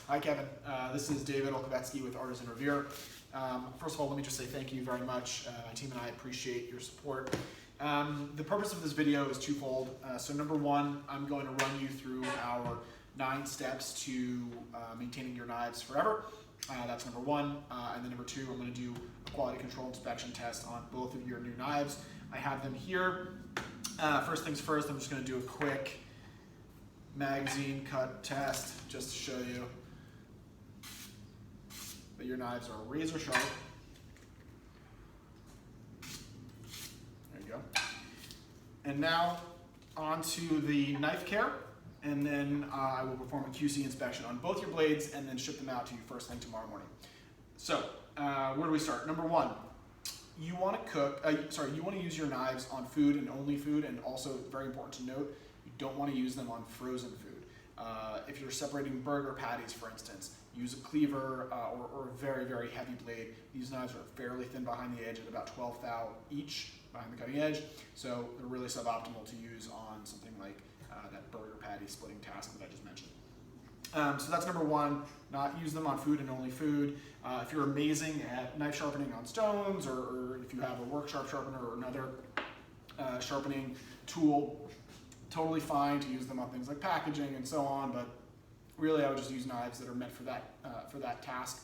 Hi, Kevin. This is David Olkowetsky with ArtisanRevere. First of all, let me just say thank you very much. My team and I appreciate your support. The purpose of this video is twofold. So number one, I'm going to run you through our 9 steps to maintaining your knives forever. That's number one. And then number two, I'm going to do a quality control inspection test on both of your new knives. I have them here. First things first, I'm just going to do a quick magazine cut test just to show you that your knives are razor sharp. There you go. And now on to the knife care, and then I will perform a QC inspection on both your blades and then ship them out to you first thing tomorrow morning. So where do we start? Number one, you want to you want to use your knives on food and only food, and also very important to note, you don't want to use them on frozen food. If you're separating burger patties, for instance, use a cleaver or a very, very heavy blade. These knives are fairly thin behind the edge at about 12 thou each behind the cutting edge, so they're really suboptimal to use on something like that burger patty splitting task that I just mentioned. So that's number one, not use them on food and only food. If you're amazing at knife sharpening on stones, or if you have a work sharp sharpener or another sharpening tool, totally fine to use them on things like packaging and so on, but really I would just use knives that are meant for that task,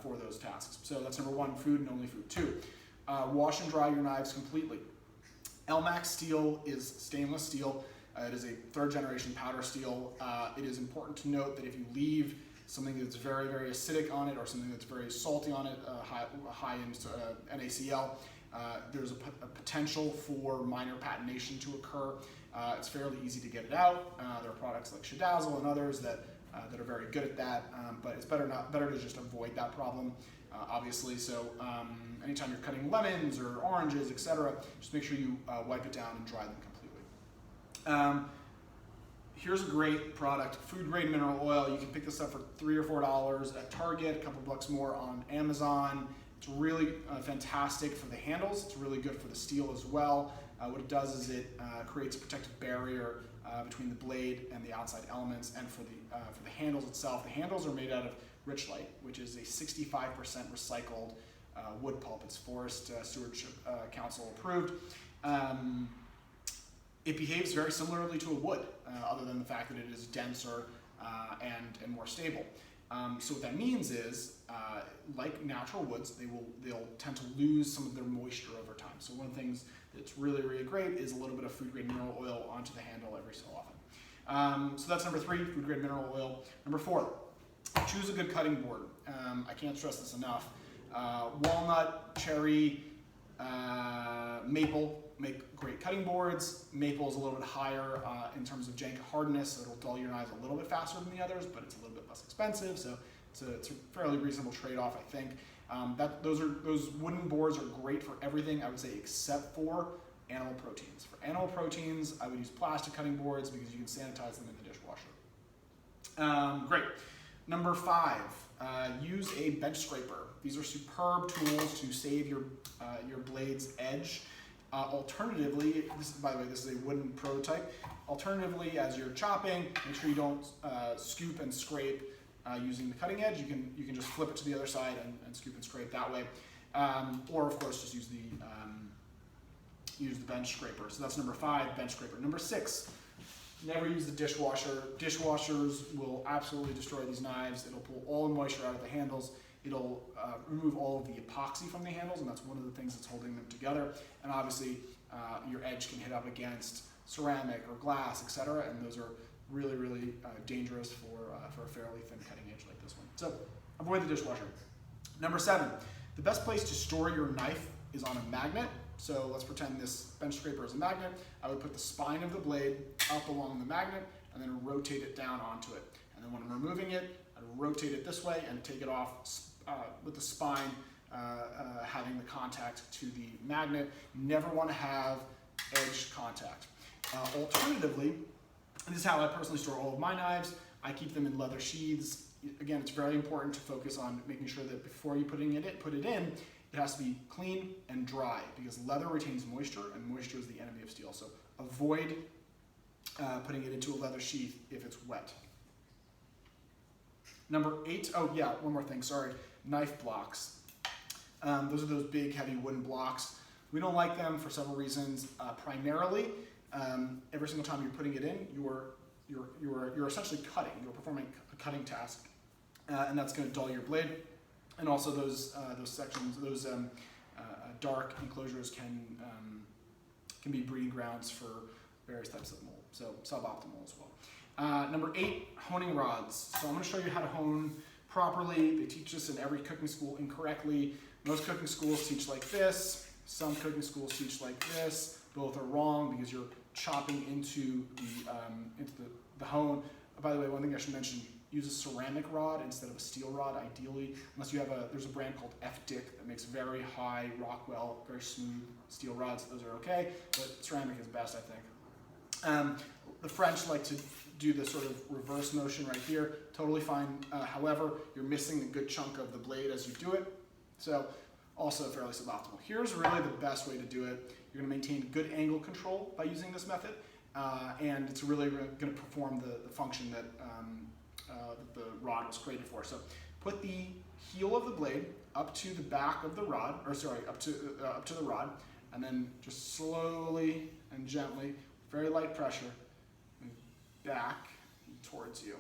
for those tasks. So that's number one, food and only food. 2, wash and dry your knives completely. Elmax steel is stainless steel. It is a 3rd generation powder steel. It is important to note that if you leave something that's very, very acidic on it or something that's very salty on it, high in NaCl, there's a potential for minor patination to occur. It's fairly easy to get it out. There are products like Shadazzle and others that are very good at that, but it's better to just avoid that problem, obviously. So anytime you're cutting lemons or oranges, etc., just make sure you wipe it down and dry them completely. Here's a great product, food grade mineral oil. You can pick this up for $3 or $4 at Target, a couple bucks more on Amazon. It's really fantastic for the handles. It's really good for the steel as well. What it does is it creates a protective barrier between the blade and the outside elements, and for the handles itself. The handles are made out of Richlite, which is a 65% recycled wood pulp. It's Forest Stewardship Council approved. It behaves very similarly to a wood, other than the fact that it is denser and more stable. So what that means is, like natural woods, they'll tend to lose some of their moisture over time. So one of the things that's really, really great is a little bit of food grade mineral oil onto the handle every so often. So that's number 3, food grade mineral oil. Number 4, choose a good cutting board. I can't stress this enough. Walnut, cherry, maple make great cutting boards. Maple is a little bit higher in terms of jank hardness, so it'll dull your knives a little bit faster than the others, but it's a little bit less expensive, so it's a fairly reasonable trade-off, I think. Those wooden boards are great for everything, I would say, except for animal proteins. For animal proteins, I would use plastic cutting boards because you can sanitize them in the dishwasher. Great. Number 5, use a bench scraper. These are superb tools to save your blade's edge. Alternatively, by the way, this is a wooden prototype. Alternatively, as you're chopping, make sure you don't scoop and scrape using the cutting edge. You can just flip it to the other side and scoop and scrape that way. Or of course, just use the bench scraper. So that's number 5, bench scraper. Number 6, never use the dishwasher. Dishwashers will absolutely destroy these knives. It'll pull all the moisture out of the handles. It'll remove all of the epoxy from the handles, and that's one of the things that's holding them together. And obviously, your edge can hit up against ceramic or glass, etc., and those are really, really dangerous for a fairly thin cutting edge like this one. So avoid the dishwasher. Number 7, the best place to store your knife is on a magnet. So let's pretend this bench scraper is a magnet. I would put the spine of the blade up along the magnet and then rotate it down onto it. And then when I'm removing it, I'd rotate it this way and take it off with the spine having the contact to the magnet. You never want to have edge contact. Alternatively, this is how I personally store all of my knives. I keep them in leather sheaths. Again, it's very important to focus on making sure that before you put it in, it has to be clean and dry, because leather retains moisture, and moisture is the enemy of steel. So avoid putting it into a leather sheath if it's wet. Number 8, oh yeah, one more thing, sorry, knife blocks. Those are those big, heavy wooden blocks. We don't like them for several reasons. Primarily, every single time you're putting it in, you're essentially cutting. You're performing a cutting task, and that's going to dull your blade. And also those sections, those dark enclosures can be breeding grounds for various types of mold, so suboptimal as well. Number 8, honing rods. So I'm going to show you how to hone properly. They teach this in every cooking school incorrectly. Most cooking schools teach like this. Some cooking schools teach like this. Both are wrong because you're chopping into the hone. By the way, one thing I should mention, use a ceramic rod instead of a steel rod, ideally, unless you have there's a brand called F-Dick that makes very high Rockwell, very smooth steel rods. Those are okay, but ceramic is best, I think. The French like to do this sort of reverse motion right here, totally fine. However, you're missing a good chunk of the blade as you do it, so also fairly suboptimal. Here's really the best way to do it. You're going to maintain good angle control by using this method, and it's really going to perform the function that the rod was created for. So put the heel of the blade up to the back of the rod, or sorry, up to the rod, and then just slowly and gently, very light pressure, move back towards you.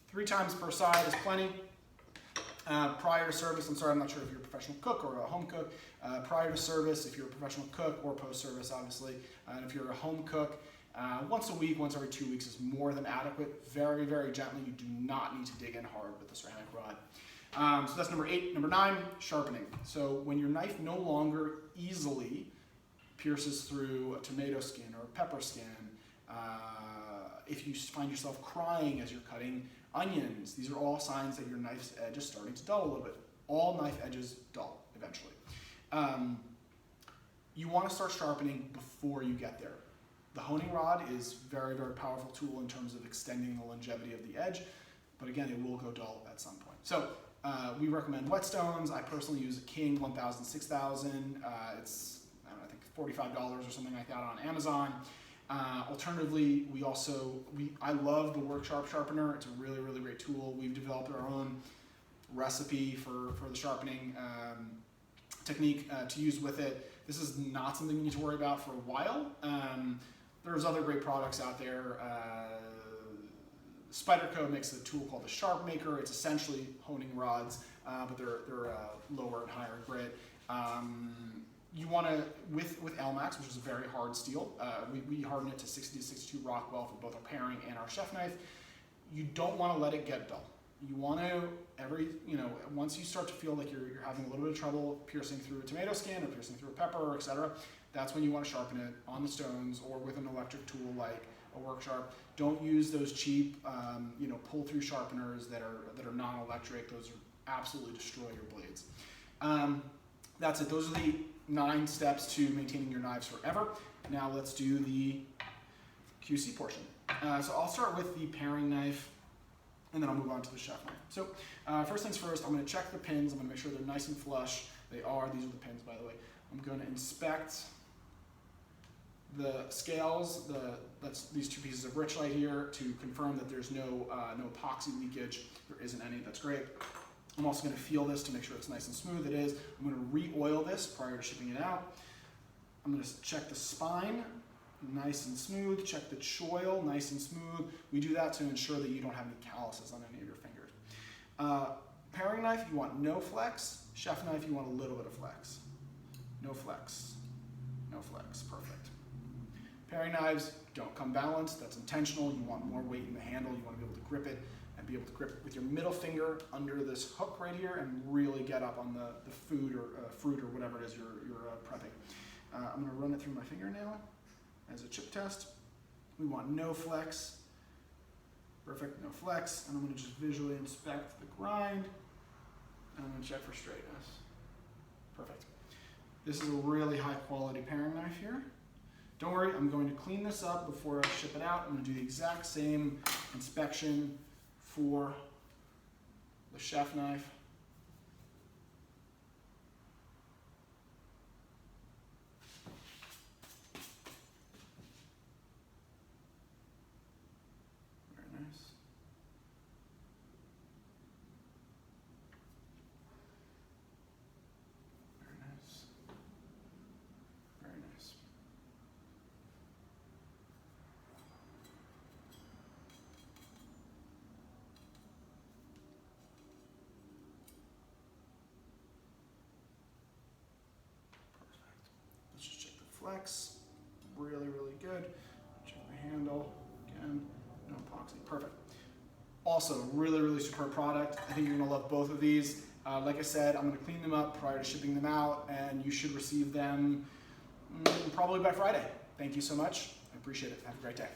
3 times per side is plenty. Prior to service, I'm sorry, I'm not sure if you're a professional cook or a home cook. Prior to service, if you're a professional cook, or post-service, obviously, and if you're a home cook, once a week, once every 2 weeks is more than adequate. Very, very gently. You do not need to dig in hard with the ceramic rod. So that's number 8. Number 9, sharpening. So when your knife no longer easily pierces through a tomato skin or a pepper skin, if you find yourself crying as you're cutting onions, these are all signs that your knife's edge is starting to dull a little bit. All knife edges dull eventually. You want to start sharpening before you get there. The honing rod is very, very powerful tool in terms of extending the longevity of the edge, but again, it will go dull at some point. So we recommend whetstones. I personally use a King 1000, 6000. It's, I think $45 or something like that on Amazon. Alternatively, I love the Work Sharp sharpener. It's a really, really great tool. We've developed our own recipe for the sharpening technique to use with it. This is not something you need to worry about for a while. There's other great products out there. Spyderco makes a tool called the Sharp Maker. It's essentially honing rods, but they're lower and higher grit. You want to, with Elmax, which is a very hard steel, we harden it to 60 to 62 Rockwell for both our paring and our chef knife. You don't want to let it get dull. You want to, once you start to feel like you're having a little bit of trouble piercing through a tomato skin or piercing through a pepper, etc., that's when you want to sharpen it on the stones or with an electric tool like a Work Sharp. Don't use those cheap, pull-through sharpeners that are non-electric. Those are absolutely destroy your blades. That's it. Those are the 9 steps to maintaining your knives forever. Now let's do the QC portion. So I'll start with the paring knife, and then I'll move on to the chef knife. So first things first, I'm going to check the pins. I'm going to make sure they're nice and flush. They are. These are the pins, by the way. I'm going to inspect the scales, that's these 2 pieces of Richlite here, to confirm that there's no epoxy leakage. There isn't any. That's great. I'm also going to feel this to make sure it's nice and smooth. It is. I'm going to re-oil this prior to shipping it out. I'm going to check the spine, nice and smooth. Check the choil, nice and smooth. We do that to ensure that you don't have any calluses on any of your fingers. Paring knife, you want no flex. Chef knife, you want a little bit of flex. No flex. No flex. Perfect. Paring knives don't come balanced. That's intentional. You want more weight in the handle. You want to be able to grip it and be able to grip with your middle finger under this hook right here and really get up on the food or fruit or whatever it is you're prepping. I'm going to run it through my fingernail as a chip test. We want no flex. Perfect, no flex. And I'm going to just visually inspect the grind. And I'm going to check for straightness. Perfect. This is a really high quality paring knife here. Don't worry, I'm going to clean this up before I ship it out. I'm going to do the exact same inspection for the chef knife. Very nice. Also, really, really superb product. I think you're gonna love both of these. Like I said, I'm gonna clean them up prior to shipping them out, and you should receive them probably by Friday. Thank you so much. I appreciate it. Have a great day.